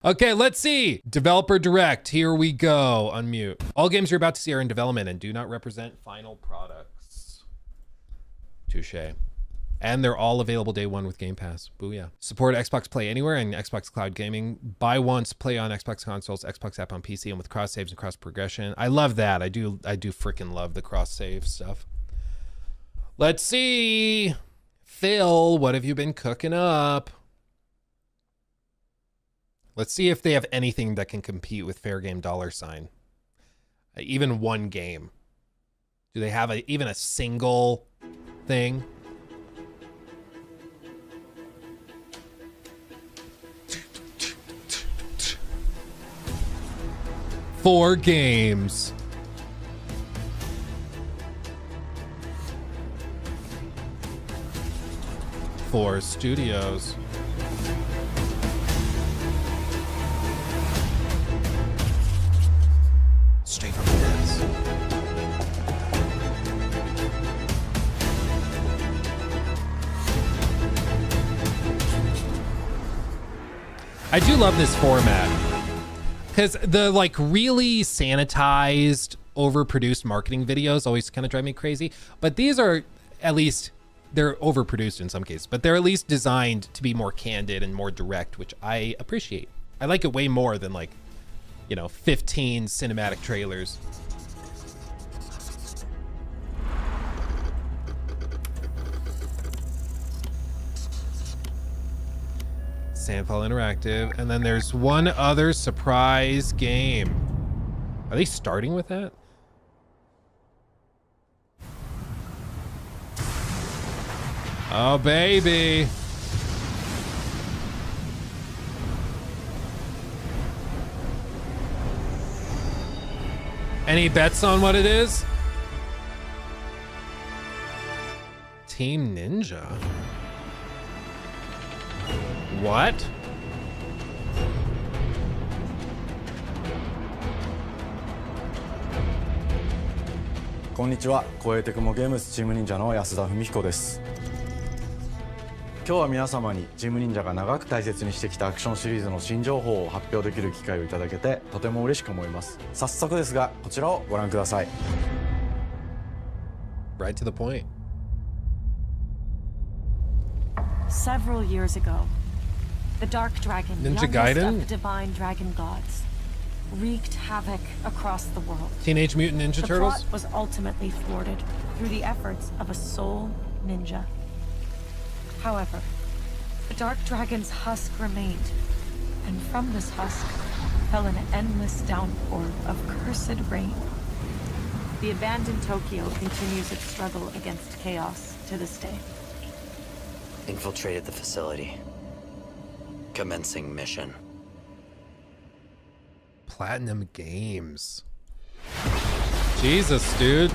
Okay, let's see. Developer direct. Here we go. Unmute. All games you're about to see are in development and do not represent final products. Touche. And they're all available day one with Game Pass. Booyah. Support Xbox Play Anywhere and Xbox Cloud Gaming. Buy once, play on Xbox consoles, Xbox app on PC, and with cross saves and cross progression. I love that. I do freaking love the cross save stuff. Let's see. Phil, what have you been cooking up? Let's see if they have anything that can compete with Fair Game $. Even one game. Do they have even a single thing? Four games. Four studios. Straight from this. I do love this format because the like really sanitized, overproduced marketing videos always kind of drive me crazy. But these are at least, they're overproduced in some cases, but they're at least designed to be more candid and more direct, which I appreciate. I like it way more than like, you know, 15 cinematic trailers. Sandfall Interactive, and then there's one other surprise game. Are they starting with that? Oh, baby. Any bets on what it is? Team Ninja. What?こんにちは、超えてくもゲームスチーム忍者の安田文彦です。今日は皆様にチーム忍者が長く大切にしてきたアクションシリーズの新情報を発表できる機会をいただけてとても嬉しく思います。早速ですが、こちらをご覧ください。Right to the point. Several years ago, the Dark Dragon, Ninja youngest Gaiden? of the divine dragon gods, wreaked havoc across the world. Teenage Mutant Ninja The Turtles? plot was ultimately thwarted through the efforts of a sole ninja. However, the Dark Dragon's husk remained, and from this husk fell an endless downpour of cursed rain. The abandoned Tokyo continues its struggle against chaos to this day. Infiltrated the facility. Commencing mission. Platinum Games. Jesus, dude.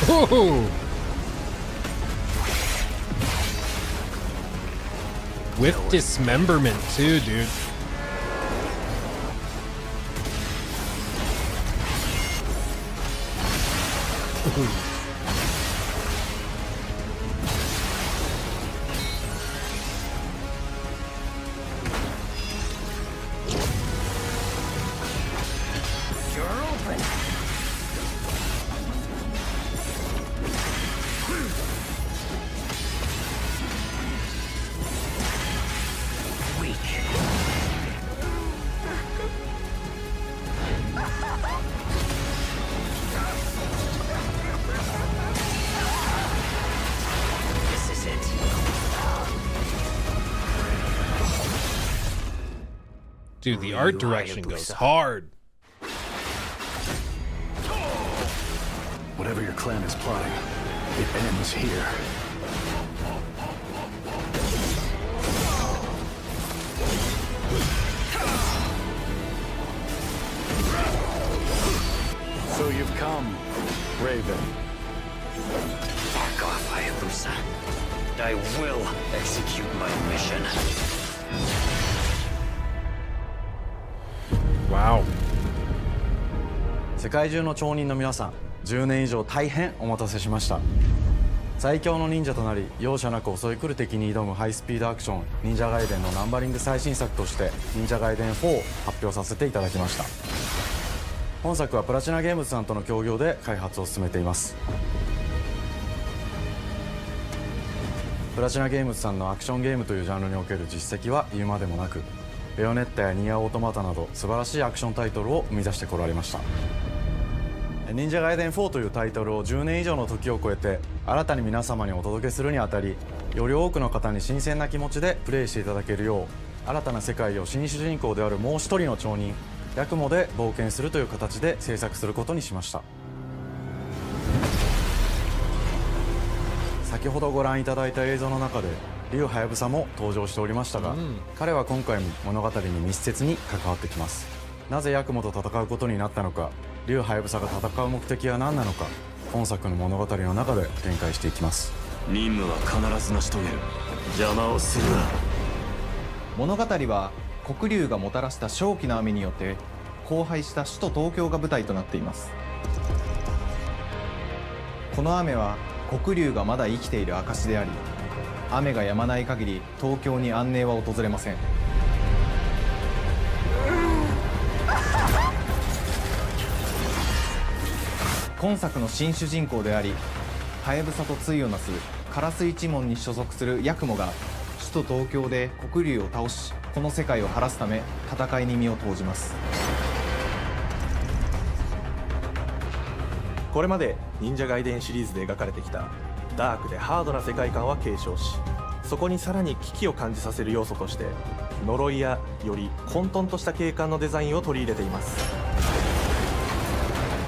Whoa. With dismemberment too, dude. Dude, the art direction goes hard. Whatever your clan is plotting, it ends here. So you've come, Raven. Back off, Hayabusa. I will execute my mission. Wow. 世界中の町人の皆さん、10年以上大変お待たせしました。最強の忍者となり容赦なく襲い来る敵に挑むハイスピードアクション忍者ガイデンのナンバリング最新作として忍者ガイデン4を発表させていただきました。本作はプラチナゲームズさんとの協業で開発を進めています。プラチナゲームズさんのアクションゲームというジャンルにおける実績は言うまでもなく、ベヨネッタやニアオートマタなど素晴らしいアクションタイトルを生み出してこられました。忍者ガイデン4というタイトルを10年以上の時を超えて新たに皆様にお届けするにあたり、より多くの方に新鮮な気持ちでプレイしていただけるよう、新たな世界を新主人公であるもう一人の町人ヤクモで冒険するという形で制作することにしました。先ほどご覧いただいた映像の中で竜はやぶさも登場しておりましたが、彼は今回も物語に密接に関わってきます。なぜヤクモと戦うことになったのか、竜はやぶさが戦う目的は何なのか、本作の物語の中で展開していきます。任務は必ず成し遂げる。邪魔をするな。物語は黒竜がもたらした正気の雨によって荒廃した首都東京が舞台となっています。この雨は黒竜がまだ生きている証であり、雨が止まない限り東京に安寧は訪れません。今作の新主人公であり、はやぶさと対をなす烏水一門に所属するヤクモが首都東京で黒竜を倒し、この世界を晴らすため戦いに身を投じます。これまで忍者ガイデンシリーズで描かれてきたダークでハードな世界観は継承し、そこにさらに危機を感じさせる要素として呪いやより混沌とした景観のデザインを取り入れています。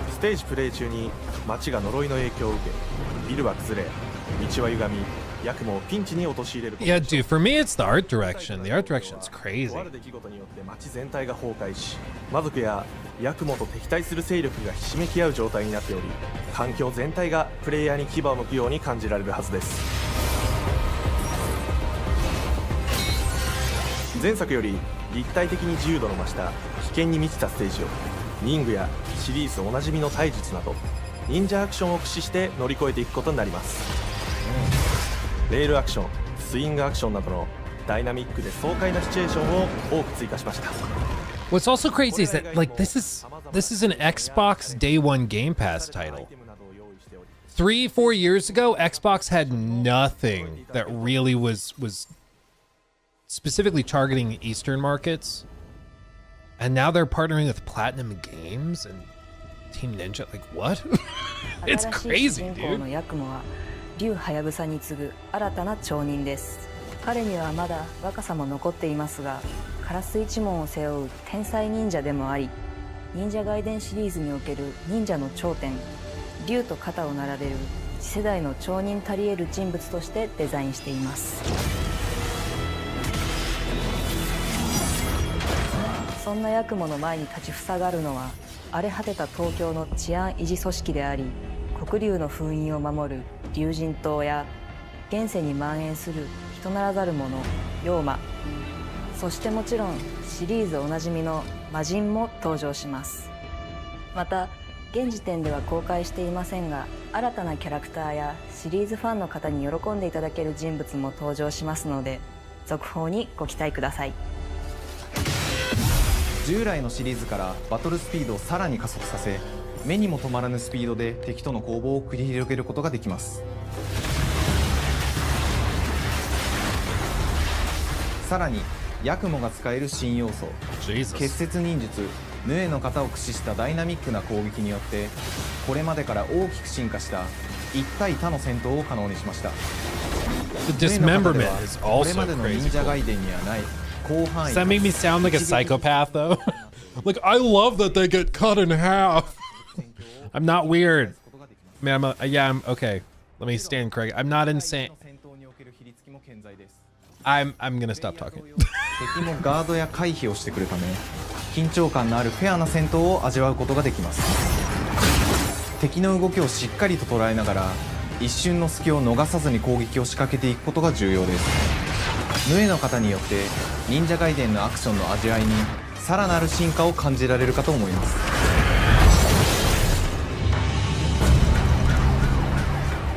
ステージプレイ中に街が呪いの影響を受け、ビルは崩れ、道は歪み、ヤクモをピンチに陥れることで Yeah, dude, for me it's the art direction. The art direction's とあ crazy. る出来事によって街全体が崩壊し、魔族やヤクモと敵対する勢力がひしめき合う状態になっており、環境全体がプレイヤーに牙を向くように感じられるはずです。前作より立体的に自由度の増した危険に満ちたステージを忍具やシリーズおなじみの体術など忍者アクションを駆使して乗り越えていくことになります。レールアクション、スイングアクションなどのダイナミックで爽快なシチュエーションを多く追加しました。 What's also crazy is that like this is an Xbox Day One Game Pass title. 3-4 years ago, Xbox had nothing that really was specifically targeting Eastern markets, and now they're partnering with Platinum Games and Team Ninja. Like what? It's crazy, dude. ヤクモは竜はやぶさに次ぐ新たな町人です。彼にはまだ若さも残っていますが、烏水一門を背負う天才忍者でもあり、忍者ガイデンシリーズにおける忍者の頂点、竜と肩を並べる次世代の町人たり得る人物としてデザインしています。そんなヤクモの前に立ちふさがるのは、荒れ果てた東京の治安維持組織であり、黒竜の封印を守る竜神島や現世に蔓延する人ならざる者妖魔、そしてもちろんシリーズおなじみの魔人も登場します。また現時点では公開していませんが、新たなキャラクターやシリーズファンの方に喜んでいただける人物も登場しますので、続報にご期待ください。従来のシリーズからバトルスピードをさらに加速させ、目にも止まらぬスピードで敵との攻防を繰り広げることができます。さらにヤクモが使える新要素、結節忍術ヌエの型を駆使したダイナミックな攻撃によって、これまでから大きく進化した一対他の戦闘を可能にしました。 The dismemberment is これ also までの crazy 忍者 cool. ガイデンにはない広範囲 Does that make me sound like a psychopath though? Like I love that they get cut in half. I'm not weird. Man, I'm okay. Let me stand correct. I'm not insane. I'm gonna stop talking. 敵もガードや回避をしてくるため、緊張感のあるフェアな戦闘を味わうことができます。敵の動きをしっかりと捉えながら、一瞬の隙を逃さずに攻撃を仕掛けていくことが重要です。ヌエの型によって忍者ガイデンのアクションの味わいにさらなる進化を感じられるかと思います。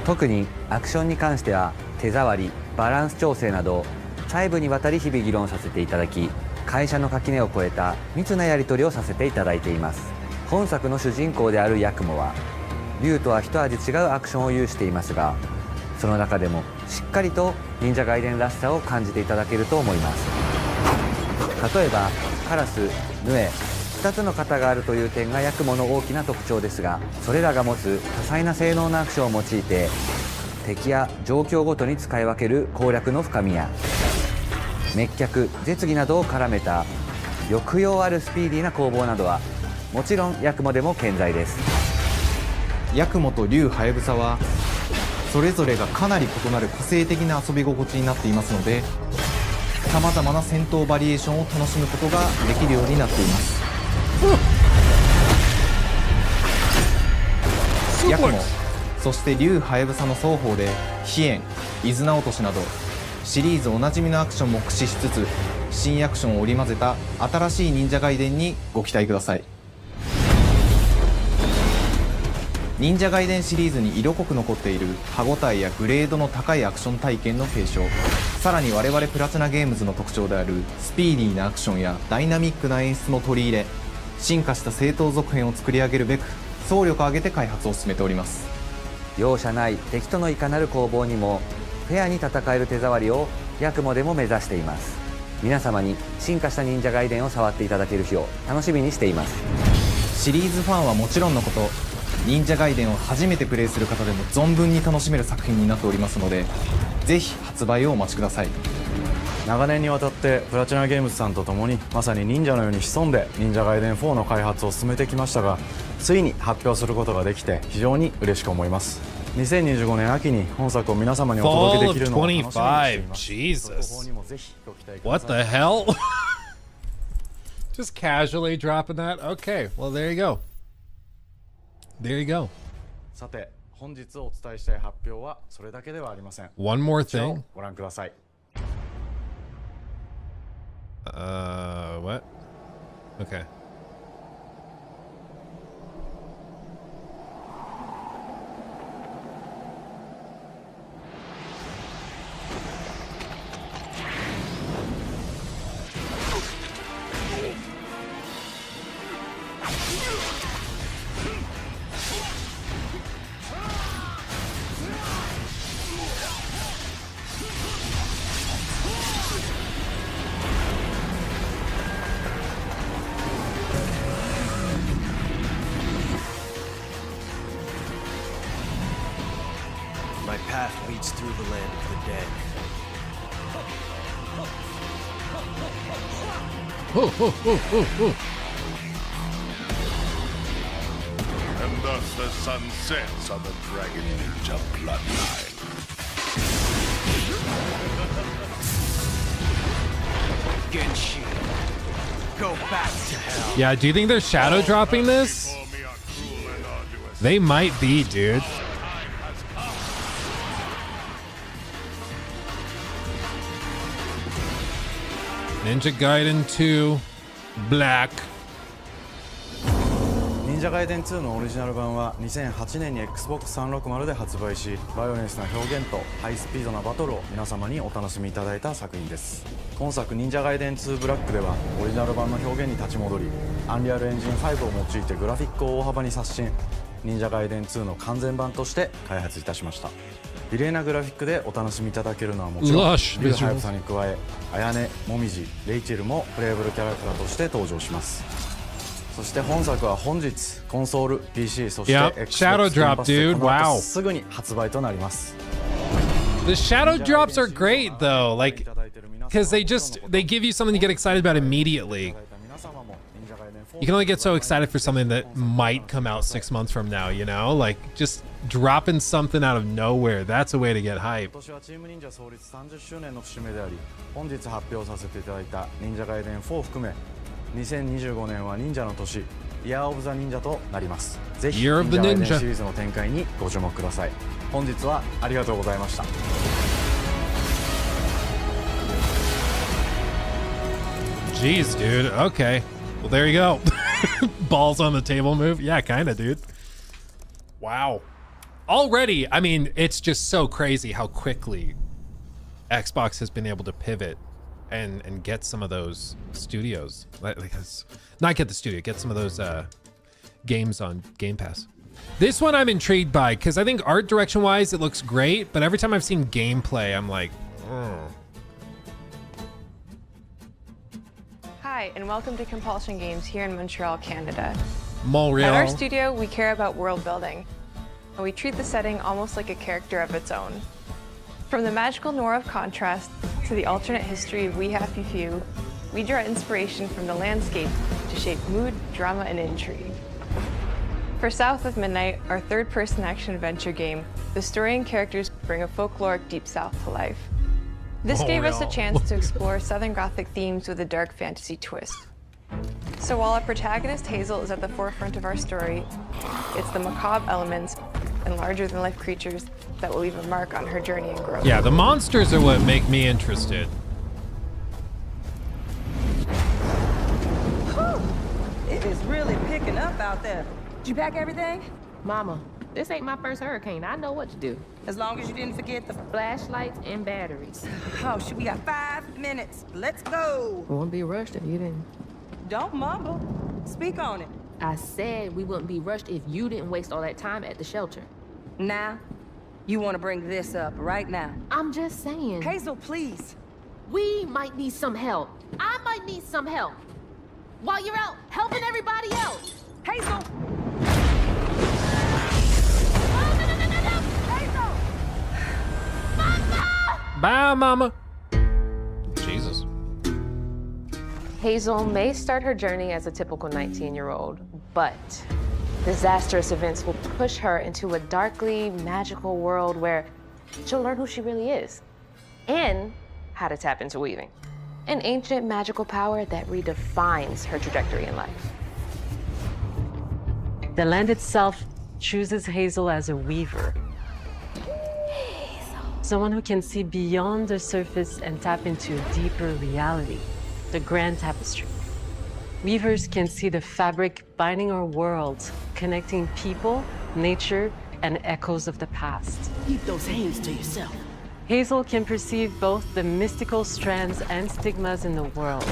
特にアクションに関しては手触り、バランス調整など細部にわたり日々議論させていただき、会社の垣根を越えた密なやり取りをさせていただいています。本作の主人公であるヤクモは竜とは一味違うアクションを有していますが、その中でもしっかりと忍者ガイデンらしさを感じていただけると思います。例えばカラス、ヌエ、2つの型があるという点がヤクモの大きな特徴ですが、それらが持つ多彩な性能のアクションを用いて敵や状況ごとに使い分ける攻略の深みや滅却、絶技などを絡めた抑揚あるスピーディーな攻防などはもちろんヤクモでも健在です。ヤクモと竜ハヤブサはそれぞれがかなり異なる個性的な遊び心地になっていますので、さまざまな戦闘バリエーションを楽しむことができるようになっています。ヤクモ、そして竜ハヤブサの双方で飛燕、伊豆名落としなどシリーズおなじみのアクションも駆使しつつ、新アクションを織り交ぜた新しい忍者ガイデンにご期待ください。忍者ガイデンシリーズに色濃く残っている歯ごたえやグレードの高いアクション体験の継承、さらに我々プラチナゲームズの特徴であるスピーディーなアクションやダイナミックな演出も取り入れ、進化した正当続編を作り上げるべく総力を挙げて開発を進めております。容赦ない敵とのいかなる攻防にもフェアに戦える手触りをヤクモでも目指しています。皆様に進化した忍者ガイデンを触っていただける日を楽しみにしています。シリーズファンはもちろんのこと、忍者ガイデンを初めてプレイする方でも存分に楽しめる作品になっておりますので、ぜひ発売をお待ちください。長年にわたってプラチナゲームズさんと共にまさに忍者のように潜んで忍者ガイデン4の開発を進めてきましたが、ついに発表することができて非常に嬉しく思います。2025年秋に本作を皆様にお届けできるのを楽しみにしています。 Jesus. What the hell? Just casually dropping that? Okay, well there you go. There you go. さて本日お伝えしたい発表はそれだけではありません。 One more こちらを thing. ご覧ください。 What? Okay. My path leads through the land of the dead. And thus the sun sets on the Dragon Ninja bloodline. Genshi, go back to hell. Yeah, do you think they're shadow dropping this? They might be, dude. Ninja Gaiden 2 Black。 忍者ガイデン2のオリジナル版は2008年に Xbox360 で発売し、バイオレンスな表現とハイスピードなバトルを皆様にお楽しみいただいた作品です。今作忍者ガイデン2ブラックではオリジナル版の表現に立ち戻り、アンリアルエンジン5を用いてグラフィックを大幅に刷新、忍者ガイデン2の完全版として開発いたしました。美麗なグラフィックでお楽しみいただけるのはもちろん、竜ハヤブサに加え綾音、もみじ、レイチェルもプレイブルキャラクターとして登場します。そして本作は本日コンソール、PC、そして Shadow Drop, dude. Wow. すぐに発売となります。 The shadow drops are great though, like, because they give you something to get excited about immediately. You can only get so excited for something that might come out 6 months from now, you know? Like, just dropping something out of nowhere. That's a way to get hype. 今年はチーム忍者創立30周年の節目であり、本日発表させていただいた忍者ガイデン4を含め、2025年は忍者の年、イヤーオブザ忍者となります。ぜひ忍者ガイデンシリーズの展開にご注目ください。本日はありがとうございました。 Jeez, dude. Okay. Well, there you go. Balls on the table move. Yeah, kind of, dude. Wow. already, I mean, it's just so crazy how quickly Xbox has been able to pivot and get some of those studios. Not get the studio, get some of those games on Game Pass. This one I'm intrigued by because I think art direction wise it looks great, but every time I've seen gameplay, I'm like, oh. Hi, and welcome to Compulsion Games here in Montreal, Canada. Montreal. At our studio, we care about world building, and we treat the setting almost like a character of its own. From the magical noir of contrast to the alternate history of We Happy Few, we draw inspiration from the landscape to shape mood, drama, and intrigue. For South of Midnight, our third-person action-adventure game, the story and characters bring a folkloric Deep South to life. This gave us a chance to explore Southern Gothic themes with a dark fantasy twist. So while our protagonist Hazel is at the forefront of our story, it's the macabre elements and larger-than-life creatures that will leave a mark on her journey and growth. Yeah, the monsters are what make me interested. Whew. It is really picking up out there. Did you pack everything? Mama, this ain't my first hurricane. I know what to do. As long as you didn't forget the Flashlights and batteries. Oh, shit, we got 5 minutes. Let's go. We wouldn't be rushed if you didn't. Don't mumble. Speak on it. I said we wouldn't be rushed if you didn't waste all that time at the shelter. Now, you want to bring this up right now. I'm just saying. Hazel, please. We might need some help. I might need some help. While you're out helping everybody else. Hazel! Bye, Mama. Jesus. Hazel may start her journey as a typical 19-year-old, but disastrous events will push her into a darkly magical world where she'll learn who she really is and how to tap into weaving, an ancient magical power that redefines her trajectory in life. The land itself chooses Hazel as a weaver. Someone who can see beyond the surface and tap into a deeper reality, the grand tapestry. Weavers can see the fabric binding our world, connecting people, nature, and echoes of the past. Keep those hands to yourself. Hazel can perceive both the mystical strands and stigmas in the world.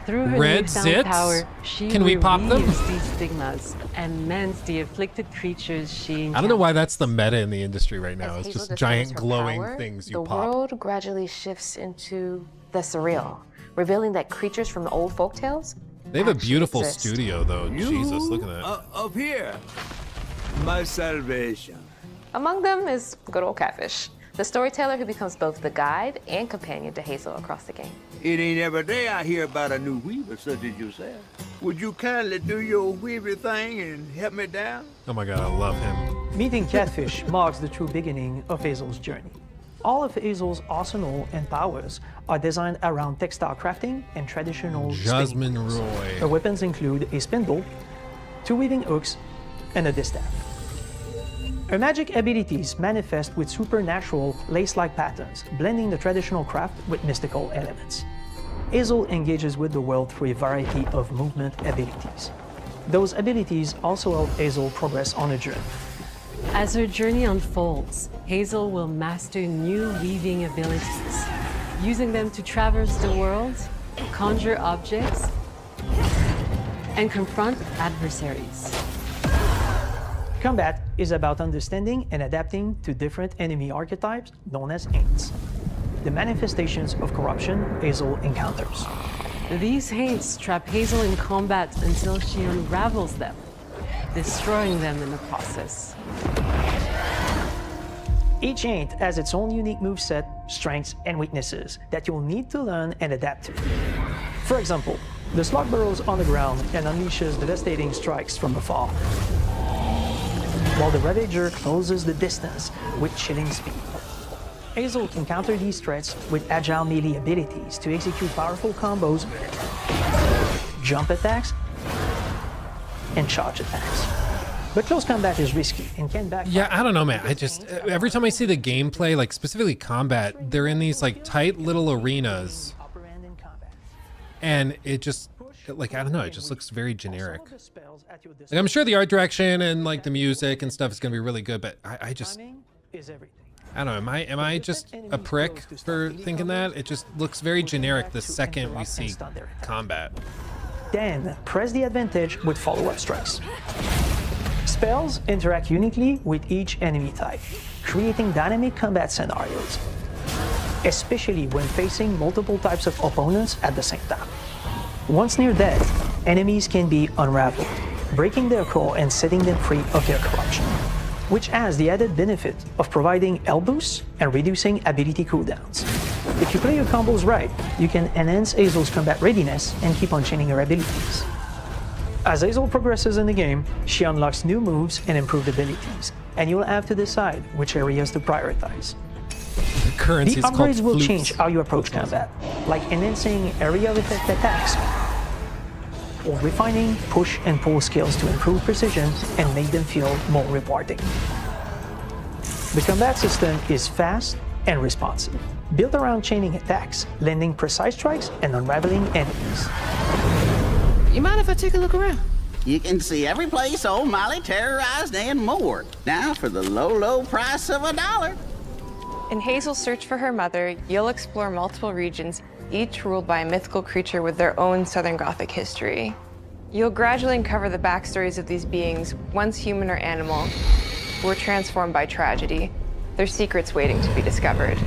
Through her Red newfound zits? power, she Can we pop them? reweaves these stigmas and mends the afflicted creatures she I don't know why that's the meta in the industry right now. It's just giant glowing things you the pop. world gradually shifts into the surreal, revealing that creatures from the old folktales They have a actually beautiful exist. studio though. Jesus, look at that. Up here, my salvation. Among them is good old Catfish, the storyteller who becomes both the guide and companion to Hazel across the game. It ain't every day I hear about a new weaver such as yourself. Would you kindly do your weaver thing and help me down? Oh my god, I love him. Meeting Catfish marks the true beginning of Hazel's journey. All of Hazel's arsenal and powers are designed around textile crafting and traditional Jasmine spinning. Roy. Her weapons include a spindle, 2 weaving hooks, and a distaff. Her magic abilities manifest with supernatural lace-like patterns, blending the traditional craft with mystical elements. Hazel engages with the world through a variety of movement abilities. Those abilities also help Hazel progress on a journey. As her journey unfolds, Hazel will master new weaving abilities, using them to traverse the world, conjure objects, and confront adversaries. Combat is about understanding and adapting to different enemy archetypes known as Haints, the manifestations of corruption Hazel encounters. These Haints trap Hazel in combat until she unravels them, destroying them in the process. Each Haint has its own unique moveset, strengths, and weaknesses that you'll need to learn and adapt to. For example, the Slug burrows on the ground and unleashes devastating strikes from afar, while the Ravager closes the distance with chilling speed. Hazel can counter these threats with agile melee abilities to execute powerful combos, jump attacks, and charge attacks. But close combat is risky and can backfire. Yeah, I don't know, man. I just, every time I see the gameplay, like specifically combat, they're in these like tight little arenas. And it just, like, I don't know, it just looks very generic. Like, I'm sure the art direction and like the music and stuff is gonna be really good, but I just, I don't know, am I just a prick for thinking that? It just looks very generic the second we see combat. Then press the advantage with follow-up strikes. Spells interact uniquely with each enemy type, creating dynamic combat scenarios, especially when facing multiple types of opponents at the same time. Once near death, enemies can be unraveled, breaking their core and setting them free of their corruption, which has the added benefit of providing health boosts and reducing ability cooldowns. If you play your combos right, you can enhance Hazel's combat readiness and keep on chaining her abilities. As Hazel progresses in the game, she unlocks new moves and improved abilities, and you'll have to decide which areas to prioritize. The upgrades will change how you approach combat, like enhancing area of effect attacks, or refining push and pull skills to improve precision and make them feel more rewarding. The combat system is fast and responsive, built around chaining attacks, landing precise strikes, and unraveling enemies. You mind if I take a look around? You can see every place old Molly terrorized and more. Now for the low, low price of $1. In Hazel's search for her mother, you'll explore multiple regions, each ruled by a mythical creature with their own Southern Gothic history. You'll gradually uncover the backstories of these beings, once human or animal, who were transformed by tragedy, their secrets waiting to be discovered.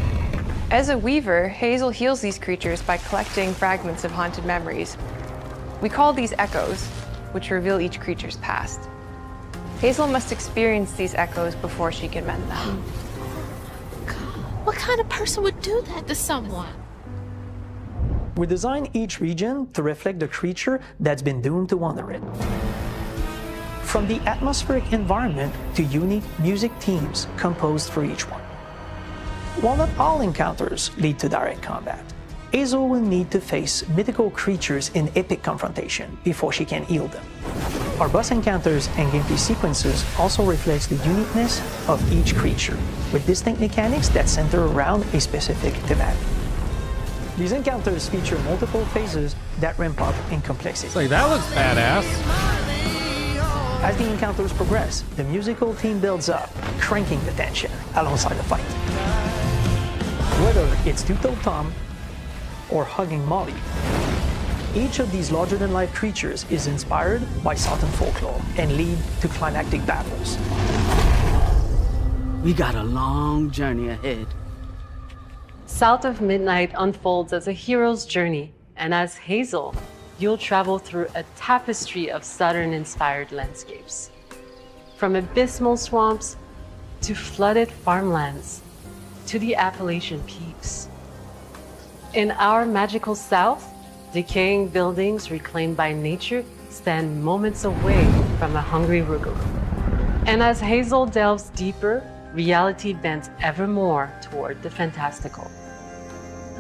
As a weaver, Hazel heals these creatures by collecting fragments of haunted memories. We call these echoes, which reveal each creature's past. Hazel must experience these echoes before she can mend them. What kind of person would do that to someone? We design each region to reflect the creature that's been doomed to wander it. From the atmospheric environment to unique music themes composed for each one. While not all encounters lead to direct combat, Hazel will need to face mythical creatures in epic confrontation before she can heal them. Our boss encounters and gameplay sequences also reflects the uniqueness of each creature, with distinct mechanics that center around a specific thematic. These encounters feature multiple phases that ramp up in complexity. It's like, that looks badass. As the encounters progress, the musical theme builds up, cranking the tension alongside the fight. Whether it's Two-Toed Tom or hugging Molly, each of these larger-than-life creatures is inspired by Southern folklore and lead to climactic battles. We got a long journey ahead. South of Midnight unfolds as a hero's journey, and as Hazel, you'll travel through a tapestry of Southern-inspired landscapes. From abysmal swamps to flooded farmlands to the Appalachian peaks. In our magical South, decaying buildings reclaimed by nature stand moments away from a hungry Rugal. And as Hazel delves deeper, reality bends ever more toward the fantastical.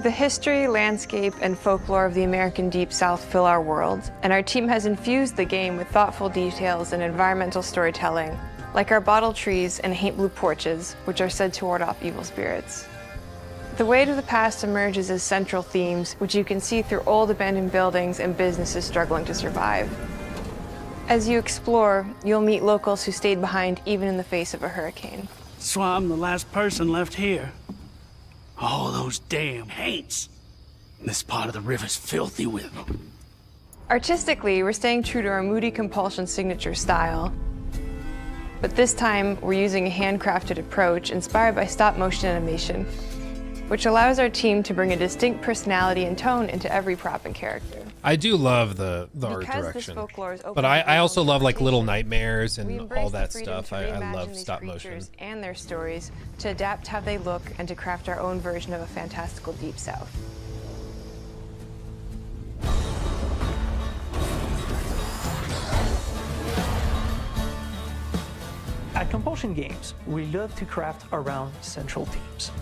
The history, landscape, and folklore of the American Deep South fill our world, and our team has infused the game with thoughtful details and environmental storytelling, like our bottle trees and haint blue porches, which are said to ward off evil spirits. The weight of the past emerges as central themes, which you can see through old abandoned buildings and businesses struggling to survive. As you explore, you'll meet locals who stayed behind even in the face of a hurricane. So I'm the last person left here. All those damn haints. This part of the river's filthy with them. Artistically, we're staying true to our moody compulsion signature style. But this time, we're using a handcrafted approach inspired by stop-motion animation, which allows our team to bring a distinct personality and tone into every prop and character. I do love the art direction, but I also love like Little Nightmares and all that stuff. I love stop motion. And their stories to adapt how they look and to craft our own version of a fantastical Deep South. At Compulsion Games, we love to craft around central themes.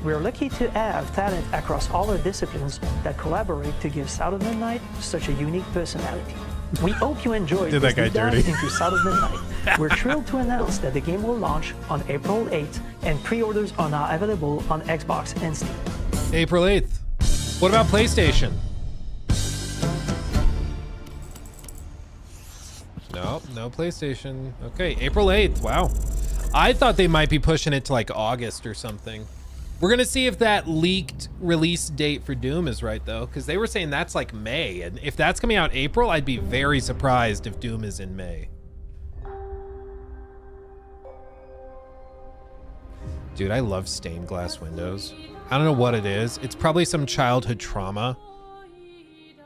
We're lucky to have talent across all our disciplines that collaborate to give South of Midnight such a unique personality. We hope you enjoyed this deep dive into South of Midnight. We're thrilled to announce that the game will launch on April 8th, and pre-orders are now available on Xbox and Steam. April 8th. What about PlayStation? Nope, no PlayStation. Okay, April 8th. Wow. I thought they might be pushing it to like August or something. We're gonna see if that leaked release date for Doom is right though, because they were saying that's like May, and if that's coming out April, I'd be very surprised if Doom is in May. Dude, I love stained glass windows. I don't know what it is. It's probably some childhood trauma,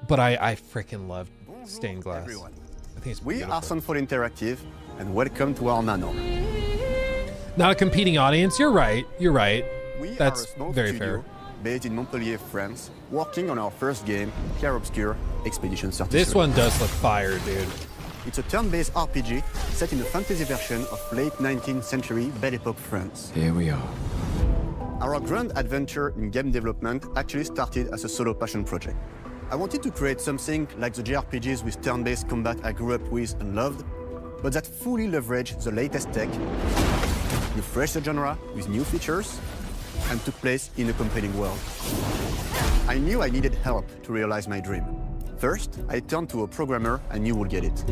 but I freaking love stained glass. Everyone. I think it's We beautiful. are Sunfall Interactive, and welcome to our manor. Not a competing audience. You're right. You're right. We That's are a small very studio fair. based in Montpellier, France, working on our first game, Clair Obscur Expedition 33. This one does look fire, dude. It's a turn-based RPG set in a fantasy version of late 19th century Belle Epoque France. Here we are. Our grand adventure in game development actually started as a solo passion project. I wanted to create something like the JRPGs with turn-based combat I grew up with and loved, but that fully leveraged the latest tech, refreshed the genre with new features, and took place in a compelling world. I knew I needed help to realize my dream. First, I turned to a programmer I knew would get it.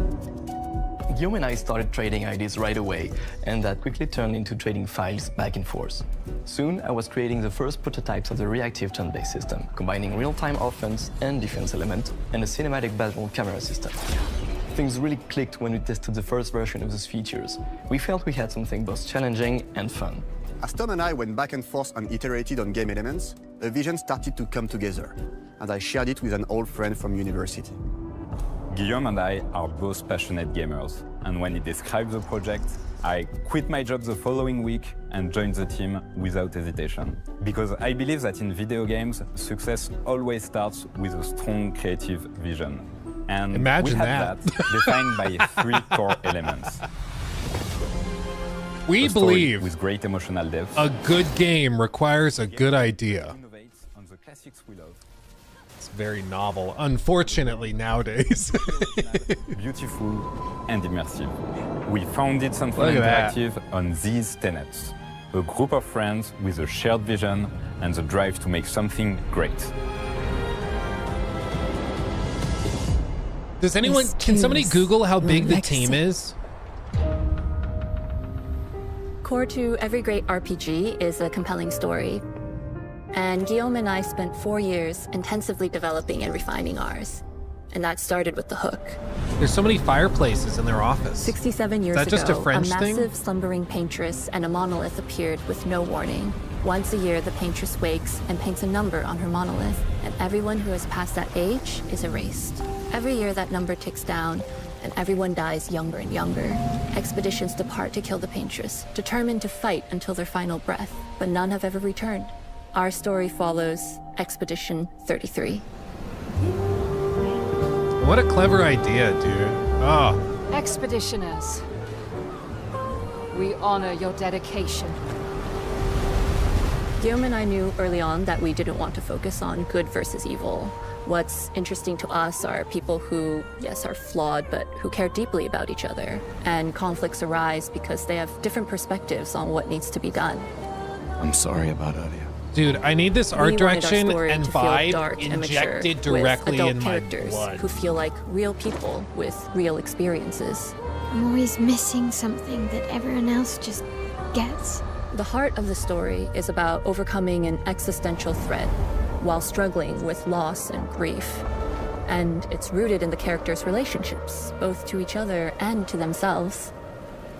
Guillaume and I started trading ideas right away, and that quickly turned into trading files back and forth. Soon, I was creating the first prototypes of the reactive turn-based system, combining real-time offense and defense element, and a cinematic battle camera system. Things really clicked when we tested the first version of those features. We felt we had something both challenging and fun. As Tom and I went back and forth and iterated on game elements, a vision started to come together, and I shared it with an old friend from university. Guillaume and I are both passionate gamers, and when he described the project, I quit my job the following week and joined the team without hesitation. Because I believe that in video games, success always starts with a strong creative vision. And Imagine we had that defined by 3 core elements. We A story believe with great emotional depth. a good game requires a good idea. On the classics we love. It's very novel, unfortunately, nowadays. Beautiful and immersive. We founded Sunfall Look at that. Interactive on these tenets. A group of friends with a shared vision and the drive to make something great. Does anyone, can somebody Google how big the team is? Core to every great RPG is a compelling story. And Guillaume and I spent 4 years intensively developing and refining ours. And that started with the hook. There's so many fireplaces in their office. 67 years Is that just ago, a French massive thing? slumbering paintress and a monolith appeared with no warning. Once a year, the paintress wakes and paints a number on her monolith, and everyone who has passed that age is erased. Every year, that number ticks down, and everyone dies younger and younger. Expeditions depart to kill the paintress, determined to fight until their final breath, but none have ever returned. Our story follows Expedition 33. What a clever idea, dude. Oh. Expeditioners, we honor your dedication. Guillaume and I knew early on that we didn't want to focus on good versus evil. What's interesting to us are people who, yes, are flawed, but who care deeply about each other. And conflicts arise because they have different perspectives on what needs to be done. I'm sorry about earlier. Dude, I need this art We wanted our direction story and to feel vibe dark and mature, injected with directly adult in my characters blood. who feel like real people with real experiences. I'm always missing something that everyone else just gets. The heart of the story is about overcoming an existential threat while struggling with loss and grief. And it's rooted in the characters' relationships, both to each other and to themselves.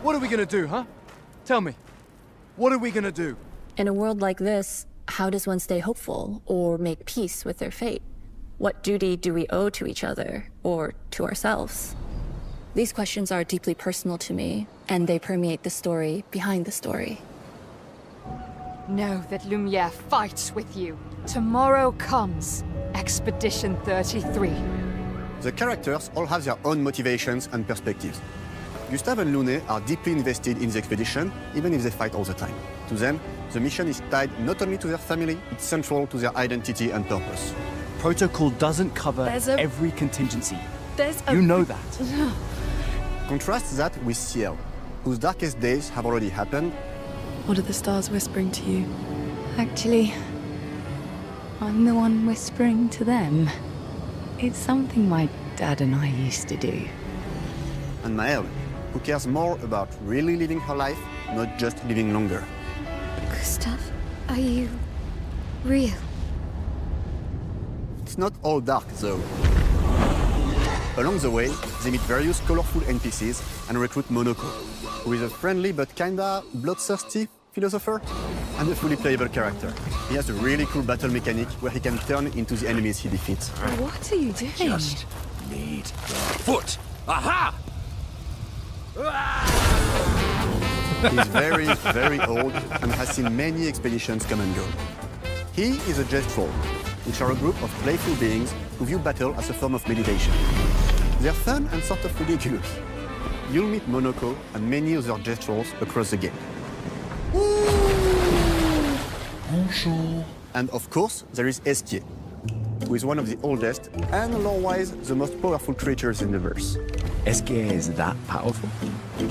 What are we gonna do, huh? Tell me. What are we gonna do? In a world like this, how does one stay hopeful or make peace with their fate? What duty do we owe to each other or to ourselves? These questions are deeply personal to me, and they permeate the story behind the story. Know that Lumiere fights with you. Tomorrow comes Expedition 33. The characters all have their own motivations and perspectives. Gustave and Lune are deeply invested in the expedition, even if they fight all the time. To them, the mission is tied not only to their family, it's central to their identity and purpose. Protocol doesn't cover every contingency. You know that. Contrast that with Ciel, whose darkest days have already happened. What are the stars whispering to you? Actually, I'm the one whispering to them. It's something my dad and I used to do. and Maëlle, who cares more about really living her life, not just living longer. Gustav, are you real? It's not all dark, though. Along the way, they meet various colorful NPCs and recruit Monoko, who is a friendly but kinda bloodthirsty philosopher and a fully playable character. He has a really cool battle mechanic where he can turn into the enemies he defeats. What are you doing? Just need the foot. Aha! He's very, very old and has seen many expeditions come and go. He is a Gestrol, which are a group of playful beings who view battle as a form of meditation. They're fun and sort of ridiculous. You'll meet Monoko and many other Gestrols across the game. Bonjour. And of course, there is Esquier, who is one of the oldest and lore-wise the most powerful creatures in the verse. Esquier is that powerful? He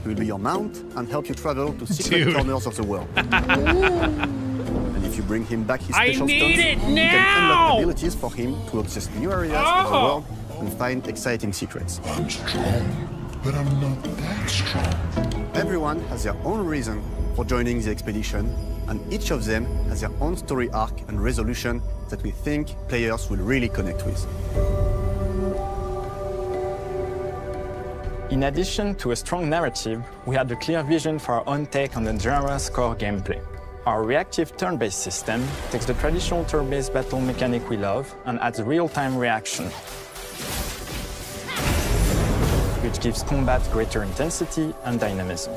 will be your mount and help you travel to secret corners of the world. And if you bring him back his special stunts, you can unlock abilities for him to access new areas of the world and find exciting secrets. I'm strong, but I'm not that strong. Everyone has their own reason for joining the expedition, and each of them has their own story arc and resolution that we think players will really connect with. In addition to a strong narrative, we had a clear vision for our own take on the genre's core gameplay. Our reactive turn-based system takes the traditional turn-based battle mechanic we love and adds real-time reaction, which gives combat greater intensity and dynamism.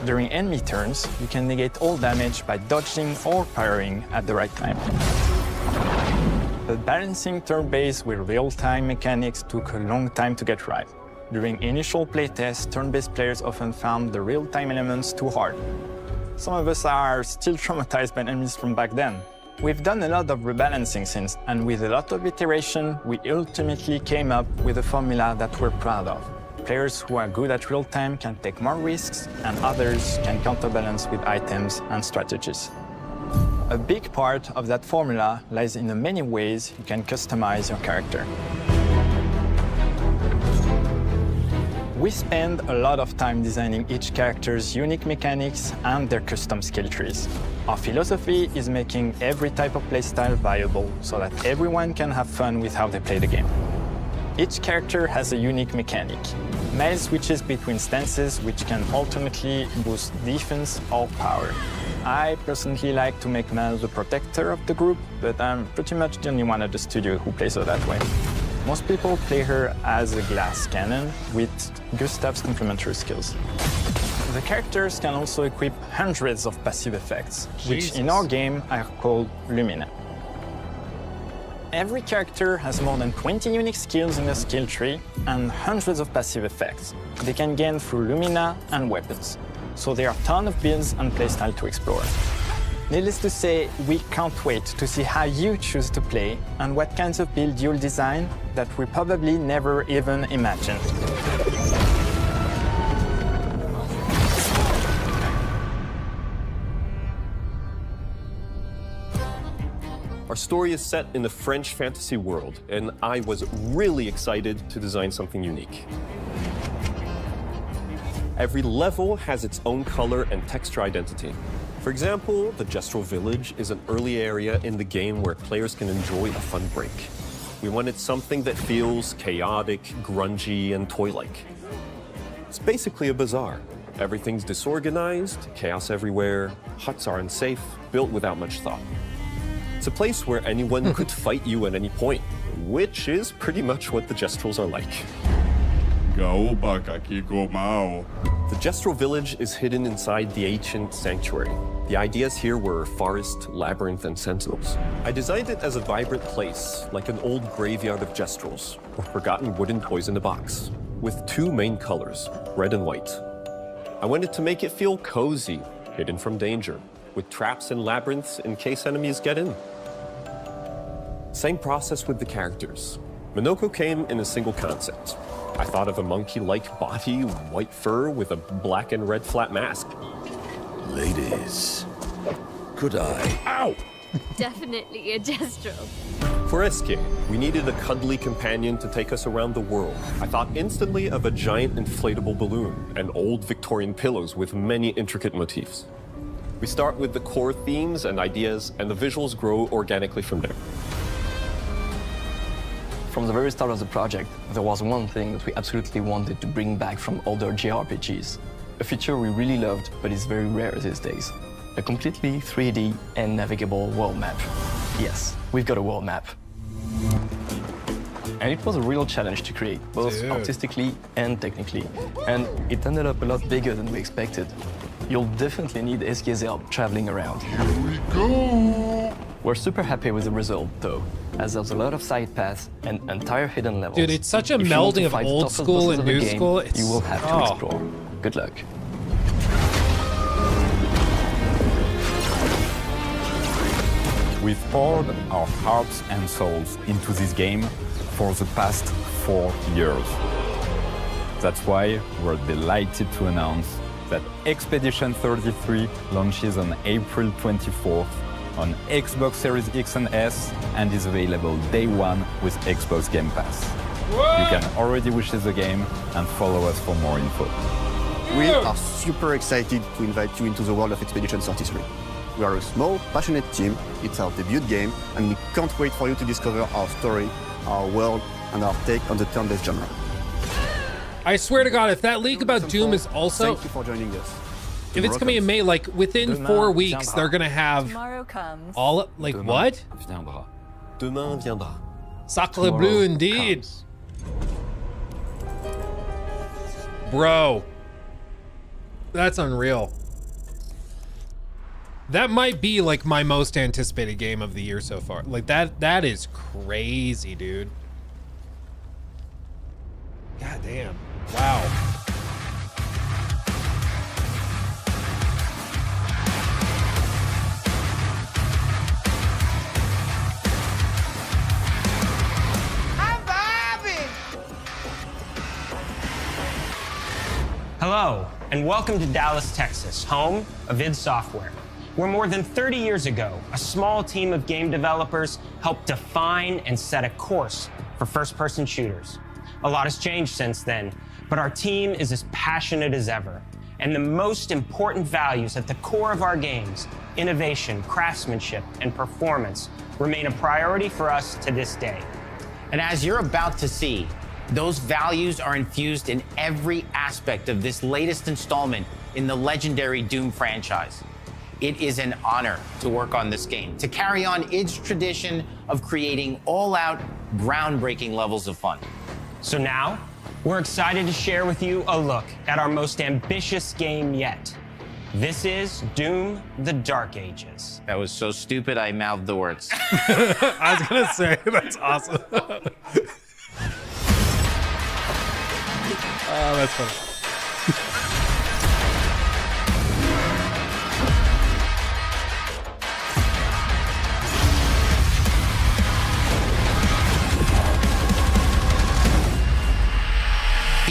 During enemy turns, you can negate all damage by dodging or parrying at the right time. But balancing turn-based with real-time mechanics took a long time to get right. During initial playtests, turn-based players often found the real-time elements too hard. Some of us are still traumatized by enemies from back then. We've done a lot of rebalancing since, and with a lot of iteration, we ultimately came up with a formula that we're proud of. Players who are good at real-time can take more risks, and others can counterbalance with items and strategies. A big part of that formula lies in the many ways you can customize your character. We spend a lot of time designing each character's unique mechanics and their custom skill trees. Our philosophy is making every type of playstyle viable so that everyone can have fun with how they play the game. Each character has a unique mechanic. Maëlle switches between stances which can ultimately boost defense or power. I personally like to make Maëlle the protector of the group, but I'm pretty much the only one at the studio who plays her that way. Most people play her as a glass cannon with Gustav's complementary skills. The characters can also equip hundreds of passive effects, which in our game are called Lumina. Every character has more than 20 unique skills in the skill tree and hundreds of passive effects they can gain through Lumina and weapons. So there are a ton of builds and playstyle to explore. Needless to say, we can't wait to see how you choose to play and what kinds of build you'll design that we probably never even imagined. Our story is set in the French fantasy world, and I was really excited to design something unique. Every level has its own color and texture identity. For example, the Gestrol Village is an early area in the game where players can enjoy a fun break. We wanted something that feels chaotic, grungy, and toy-like. It's basically a bazaar. Everything's disorganized, chaos everywhere, huts are unsafe, built without much thought. It's a place where anyone could fight you at any point, which is pretty much what the Gestrols are like. The Gestrol village is hidden inside the ancient sanctuary. The ideas here were forest, labyrinth, and sentinels. I designed it as a vibrant place, like an old graveyard of Gestrols, or forgotten wooden toys in a box, with two main colors, red and white. I wanted to make it feel cozy, hidden from danger, with traps and labyrinths in case enemies get in. Same process with the characters. Monoko came in a single concept. I thought of a monkey-like body, white fur, with a black and red flat mask. Ladies, could I? Ow! Definitely a Jestro. For SK, we needed a cuddly companion to take us around the world. I thought instantly of a giant inflatable balloon and old Victorian pillows with many intricate motifs. We start with the core themes and ideas, and the visuals grow organically from there. From the very start of the project, there was one thing that we absolutely wanted to bring back from older JRPGs. A feature we really loved, but is very rare these days. A completely 3D and navigable world map. Yes, we've got a world map. And it was a real challenge to create, both artistically and technically. And it ended up a lot bigger than we expected. You'll definitely need SK's help traveling around. Here we go! We're super happy with the result, though, as there's a lot of side paths and entire hidden levels. Dude, it's such a If you want to melding of fight the old toughest school bosses and of the new game, school. You will have to explore. Good luck. We've poured our hearts and souls into this game for the past 4 years. That's why we're delighted to announce that Expedition 33 launches on April 24th on Xbox Series X and S and is available day one with Xbox Game Pass. You can already wish the game and follow us for more info. We are super excited to invite you into the world of Expedition 33. We are a small, passionate team, it's our debut game, and we can't wait for you to discover our story, our world, and our take on the turn-based genre. I swear to God, if that leak about Doom is also... Thank you for joining us. If it's coming in May, like within 4 weeks, they're gonna have all like what? Demain viendra. Sacre bleu, indeed. Bro, that's unreal. That might be like my most anticipated game of the year so far. Like that is crazy, dude. God damn. Wow. Hello, and welcome to Dallas, Texas, home of id Software, where more than 30 years ago, a small team of game developers helped define and set a course for first-person shooters. A lot has changed since then, but our team is as passionate as ever. And the most important values at the core of our games, innovation, craftsmanship, and performance, remain a priority for us to this day. And as you're about to see, those values are infused in every aspect of this latest installment in the legendary Doom franchise. It is an honor to work on this game, to carry on id's tradition of creating all-out, groundbreaking levels of fun. So now, we're excited to share with you a look at our most ambitious game yet. This is Doom: The Dark Ages. That was so stupid, I mouthed the words. I was gonna say, that's awesome. Oh, that's funny.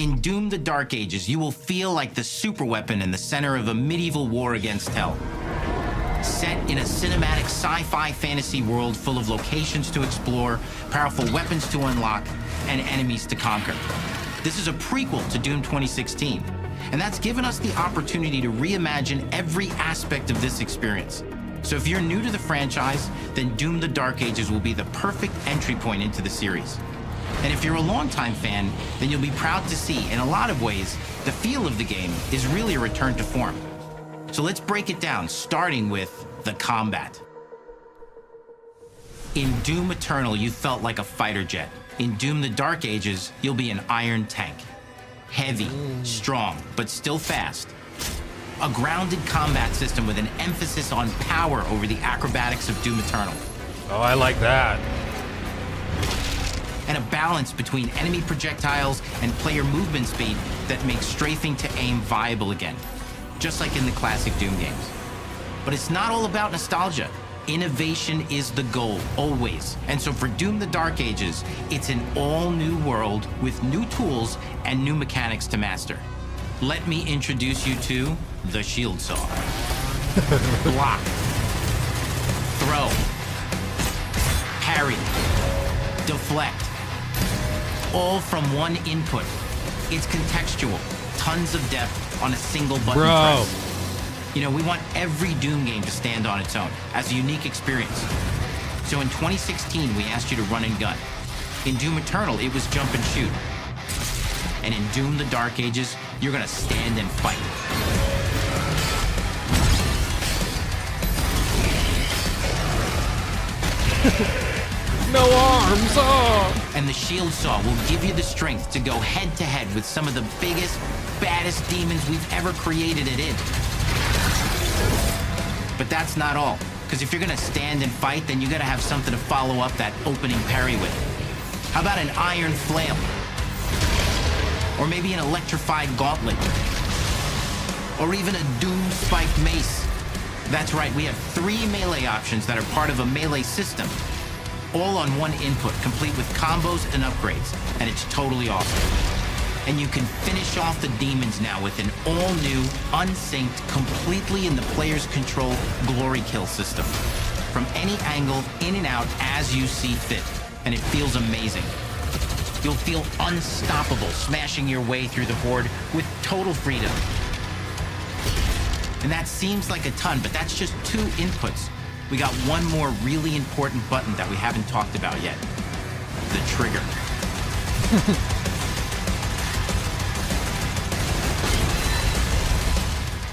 In Doom: The Dark Ages, you will feel like the superweapon in the center of a medieval war against hell. Set in a cinematic sci-fi fantasy world full of locations to explore, powerful weapons to unlock, and enemies to conquer. This is a prequel to Doom 2016, and that's given us the opportunity to reimagine every aspect of this experience. So if you're new to the franchise, then Doom: The Dark Ages will be the perfect entry point into the series. And if you're a longtime fan, then you'll be proud to see, in a lot of ways, the feel of the game is really a return to form. So let's break it down, starting with the combat. In Doom Eternal, you felt like a fighter jet. In Doom: The Dark Ages, you'll be an iron tank. Heavy, strong, but still fast. A grounded combat system with an emphasis on power over the acrobatics of Doom Eternal. Oh, I like that. And a balance between enemy projectiles and player movement speed that makes strafing to aim viable again, just like in the classic Doom games. But it's not all about nostalgia. Innovation is the goal, always. And so for Doom: The Dark Ages, it's an all-new world with new tools and new mechanics to master. Let me introduce you to the Shield Saw. Block. throw, parry, deflect, all from one input. It's contextual, tons of depth on a single button press. You know, we want every Doom game to stand on its own as a unique experience. So in 2016, we asked you to run and gun. In Doom Eternal, it was jump and shoot. And in Doom the Dark Ages, you're gonna stand and fight. No arms! Oh. And the Shield Saw will give you the strength to go head to head with some of the biggest, baddest demons we've ever created at id. But that's not all. Because if you're gonna stand and fight, then you gotta have something to follow up that opening parry with. How about an iron flail? Or maybe an electrified gauntlet? Or even a Doom spiked mace? That's right, we have 3 melee options that are part of a melee system. All on one input, complete with combos and upgrades. And it's totally awesome. And you can finish off the demons now with an all-new, unsynced, completely in the player's control glory kill system. From any angle, in and out, as you see fit. And it feels amazing. You'll feel unstoppable, smashing your way through the horde with total freedom. And that seems like a ton, but that's just 2 inputs. We got one more really important button that we haven't talked about yet. The trigger.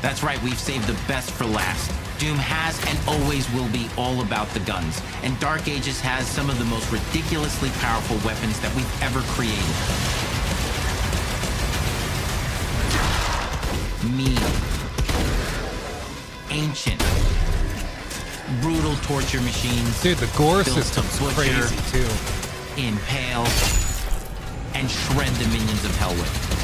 That's right, we've saved the best for last. Doom has and always will be all about the guns, and Dark Ages has some of the most ridiculously powerful weapons that we've ever created. Mean, ancient, brutal torture machines. Dude, the gore built system's to butcher, crazy too. Impale, and shred the minions of hell with.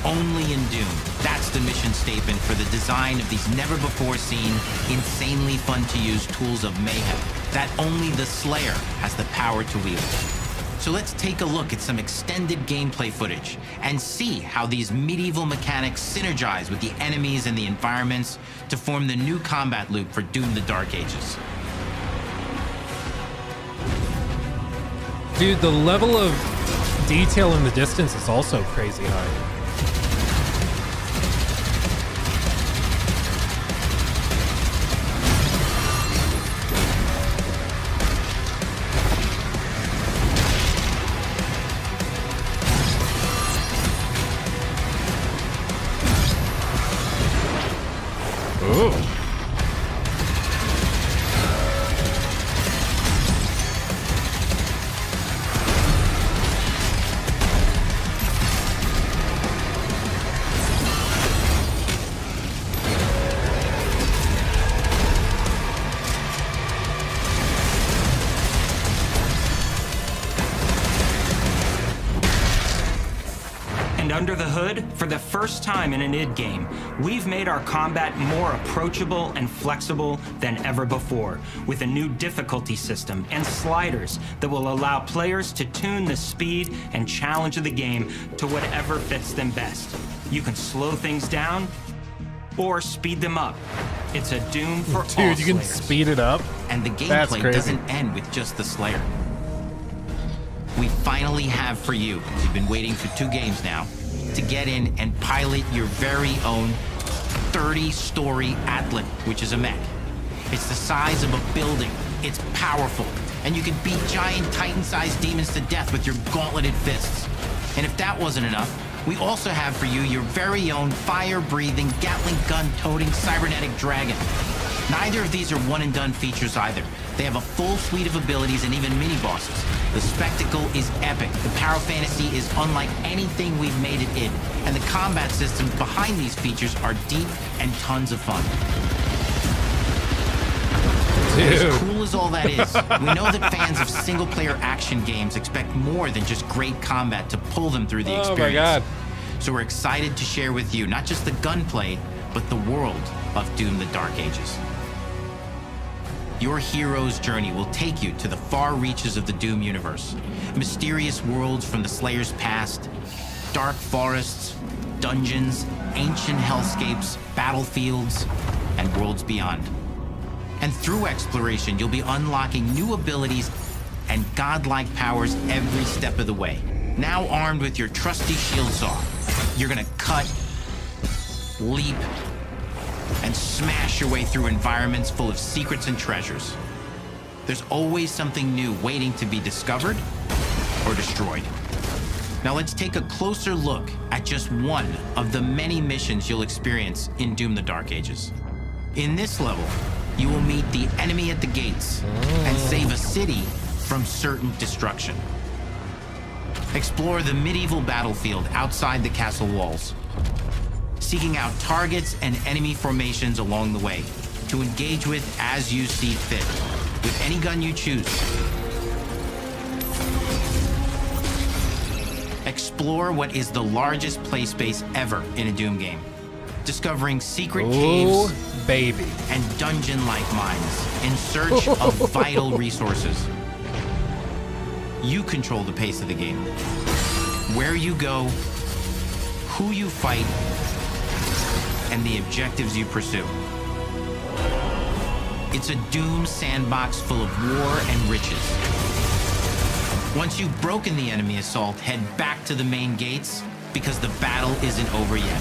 Only in Doom. That's the mission statement for the design of these never-before-seen, insanely fun-to-use tools of mayhem that only the Slayer has the power to wield. So let's take a look at some extended gameplay footage and see how these medieval mechanics synergize with the enemies and the environments to form the new combat loop for Doom the Dark Ages. Dude, the level of detail in the distance is also crazy high. Under the hood, for the first time in an id game, we've made our combat more approachable and flexible than ever before, with a new difficulty system and sliders that will allow players to tune the speed and challenge of the game to whatever fits them best. You can slow things down or speed them up. It's a Doom for all Dude, you can Slayers. speed it up? And the That's gameplay crazy. doesn't end with just the Slayer. We finally have for you, you've been waiting for 2 games now, to get in and pilot your very own 30-story Atlan, which is a mech. It's the size of a building, it's powerful, and you can beat giant Titan-sized demons to death with your gauntleted fists. And if that wasn't enough, we also have for you your very own fire-breathing, Gatling gun-toting cybernetic dragon. Neither of these are one-and-done features either. They have a full suite of abilities and even mini-bosses. The spectacle is epic. The power fantasy is unlike anything we've made it in. And the combat systems behind these features are deep and tons of fun. Dude. As cool as all that is, we know that fans of single-player action games expect more than just great combat to pull them through the experience. Oh my god. So we're excited to share with you not just the gunplay, but the world of Doom the Dark Ages. Your hero's journey will take you to the far reaches of the Doom universe. Mysterious worlds from the Slayer's past, dark forests, dungeons, ancient hellscapes, battlefields, and worlds beyond. And through exploration, you'll be unlocking new abilities and godlike powers every step of the way. Now armed with your trusty shield saw, you're gonna cut, leap, and smash your way through environments full of secrets and treasures. There's always something new waiting to be discovered or destroyed. Now let's take a closer look at just one of the many missions you'll experience in Doom: The Dark Ages. In this level, you will meet the enemy at the gates and save a city from certain destruction. Explore the medieval battlefield outside the castle walls, seeking out targets and enemy formations along the way to engage with as you see fit, with any gun you choose. Explore what is the largest play space ever in a Doom game, discovering secret caves baby. and dungeon-like mines in search of vital resources. You control the pace of the game, where you go, who you fight, and the objectives you pursue. It's a Doom sandbox full of war and riches. Once you've broken the enemy assault, head back to the main gates, because the battle isn't over yet.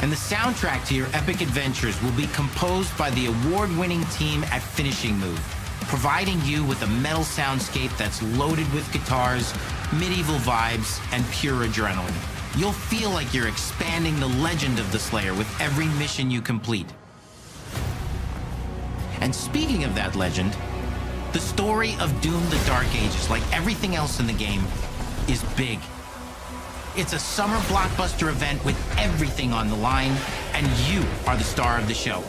And the soundtrack to your epic adventures will be composed by the award-winning team at Finishing Move, providing you with a metal soundscape that's loaded with guitars, medieval vibes, and pure adrenaline. You'll feel like you're expanding the legend of the Slayer with every mission you complete. And speaking of that legend, the story of Doom: The Dark Ages, like everything else in the game, is big. It's a summer blockbuster event with everything on the line, and you are the star of the show.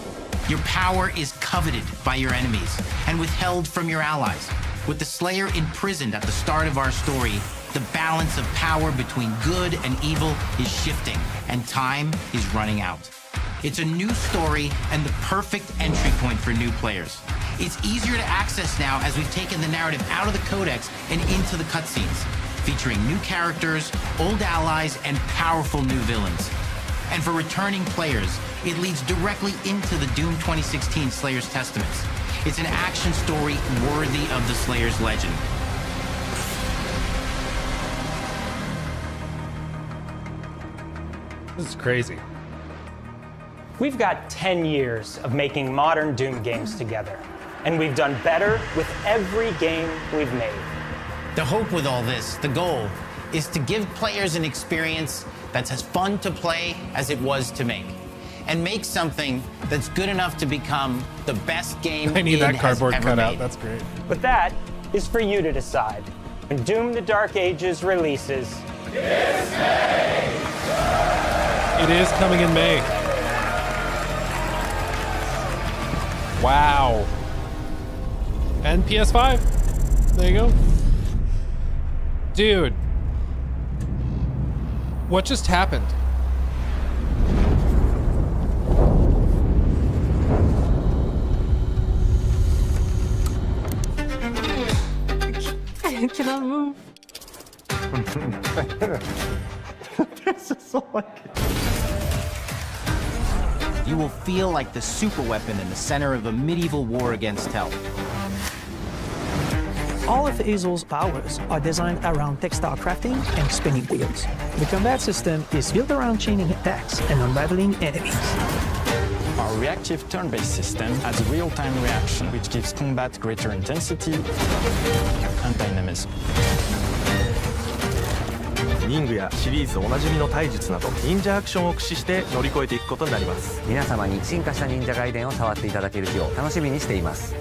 Your power is coveted by your enemies and withheld from your allies. With the Slayer imprisoned at the start of our story, the balance of power between good and evil is shifting, and time is running out. It's a new story and the perfect entry point for new players. It's easier to access now as we've taken the narrative out of the codex and into the cutscenes, featuring new characters, old allies, and powerful new villains. And for returning players, it leads directly into the Doom 2016 Slayer's Testaments. It's an action story worthy of the Slayer's legend. This is crazy. We've got 10 years of making modern Doom games together, and we've done better with every game we've made. The hope with all this, the goal, is to give players an experience that's as fun to play as it was to make. And make something that's good enough to become the best game I need that id cardboard has ever cutout. made. That's great. But that is for you to decide. When Doom: The Dark Ages releases, It is coming in May. Wow. And PS5. There you go. Dude. What just happened? I cannot move. This is so like... You will feel like the superweapon in the center of a medieval war against hell. All of Hazel's powers are designed around textile crafting and spinning wheels. The combat system is built around chaining attacks and unraveling enemies. Our reactive turn-based system has a real-time reaction, which gives combat greater intensity and dynamism. 忍具やシリーズおなじみの体術など忍者アクションを駆使して乗り越えていくことになります。皆様に進化した忍者ガイデンを触っていただける日を楽しみにしています。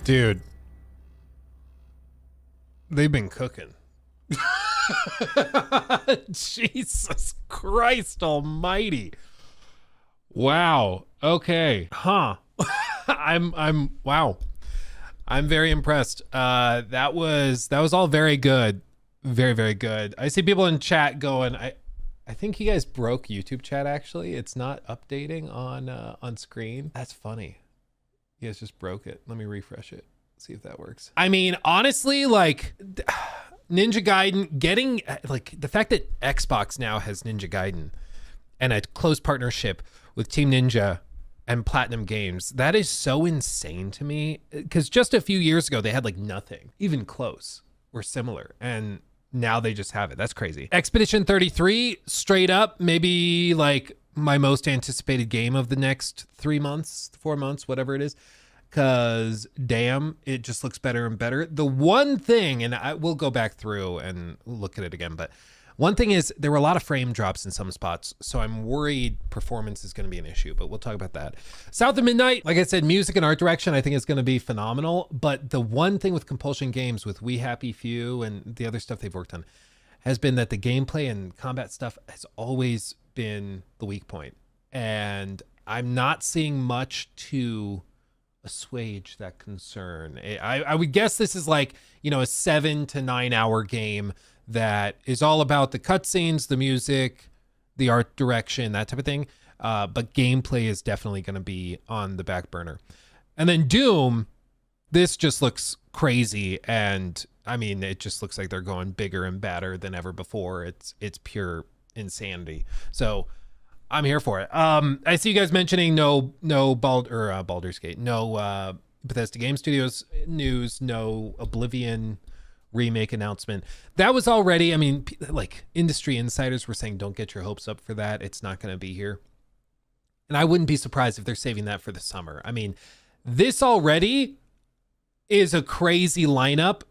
Dude. They've been cooking. Jesus Christ almighty. Wow. Okay. Huh. Wow. I'm very impressed. That was all very good. Very, very good. I see people in chat going, I think you guys broke YouTube chat actually. It's not updating on screen. That's funny. You guys just broke it. Let me refresh it. See if that works. I mean, honestly, like Ninja Gaiden getting like the fact that Xbox now has Ninja Gaiden and a close partnership with Team Ninja and Platinum Games, that is so insane to me, because just a few years ago they had like nothing even close or similar, and now they just have it. That's crazy. Expedition 33 straight up maybe like my most anticipated game of the next 3 months, 4 months, whatever it is, because damn, it just looks better and better. The one thing, and I will go back through and look at it again, but one thing is there were a lot of frame drops in some spots, so I'm worried performance is going to be an issue, but we'll talk about that. South of Midnight, like I said, music and art direction I think is going to be phenomenal, but the one thing with Compulsion Games, with We Happy Few and the other stuff they've worked on, has been that the gameplay and combat stuff has always been the weak point, and I'm not seeing much to assuage that concern. I would guess this is like, you know, a 7 to 9 hour game that is all about the cutscenes, the music, the art direction, that type of thing. But gameplay is definitely going to be on the back burner. And then Doom, this just looks crazy. And I mean, it just looks like they're going bigger and badder than ever before. It's pure insanity. So I'm here for it. I see you guys mentioning no Baldur's Gate, no Bethesda Game Studios news, no Oblivion remake announcement. That was already, I mean, like industry insiders were saying, don't get your hopes up for that. It's not going to be here. And I wouldn't be surprised if they're saving that for the summer. I mean, this already is a crazy lineup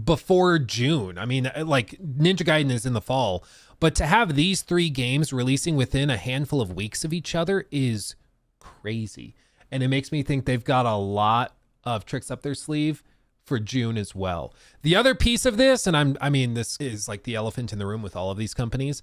before June. I mean, like Ninja Gaiden is in the fall, but to have these 3 games releasing within a handful of weeks of each other is crazy. And it makes me think they've got a lot of tricks up their sleeve for June as well. The other piece of this, and I mean, this is like the elephant in the room with all of these companies.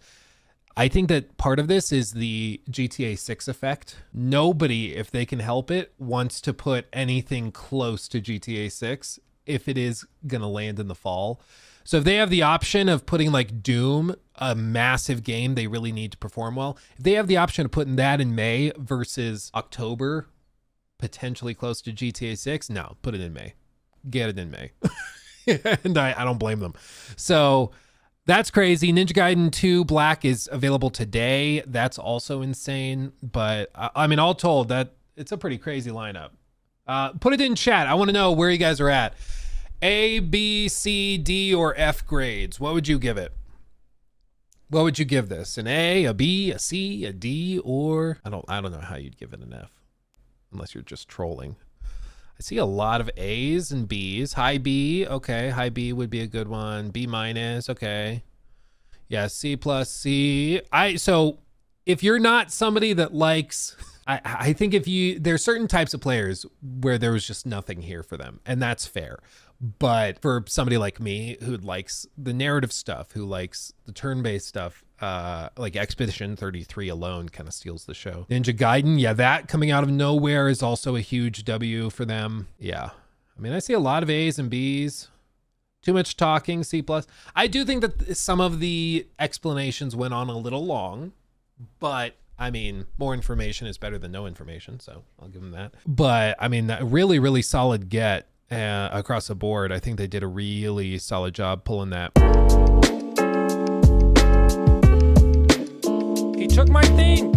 I think that part of this is the GTA 6 effect. Nobody, if they can help it, wants to put anything close to GTA 6 if it is going to land in the fall. So if they have the option of putting like Doom, a massive game they really need to perform well, if they have the option of putting that in May versus October, potentially close to GTA 6, no, put it in May. Get it in May. And I don't blame them. So that's crazy. Ninja Gaiden 2 Black is available today. That's also insane. But I mean, all told, that it's a pretty crazy lineup. Put it in chat. I want to know where you guys are at. A, B, C, D, or F grades. What would you give it? What would you give this? An A, a B, a C, a D, or I don't know how you'd give it an F, unless you're just trolling. I see a lot of A's and B's. High B, okay. High B would be a good one. B minus, okay. Yeah, C plus C. So if you're not somebody that likes, I think there's certain types of players where there was just nothing here for them, and that's fair. But for somebody like me who likes the narrative stuff, who likes the turn-based stuff, like Expedition 33 alone kind of steals the show. Ninja Gaiden, yeah, that coming out of nowhere is also a huge W for them. Yeah, I mean, I see a lot of A's and B's. Too much talking, C+. I do think that some of the explanations went on a little long, but I mean, more information is better than no information, so I'll give them that. But I mean, that really, really solid get across the board. I think they did a really solid job pulling that. He took my thing.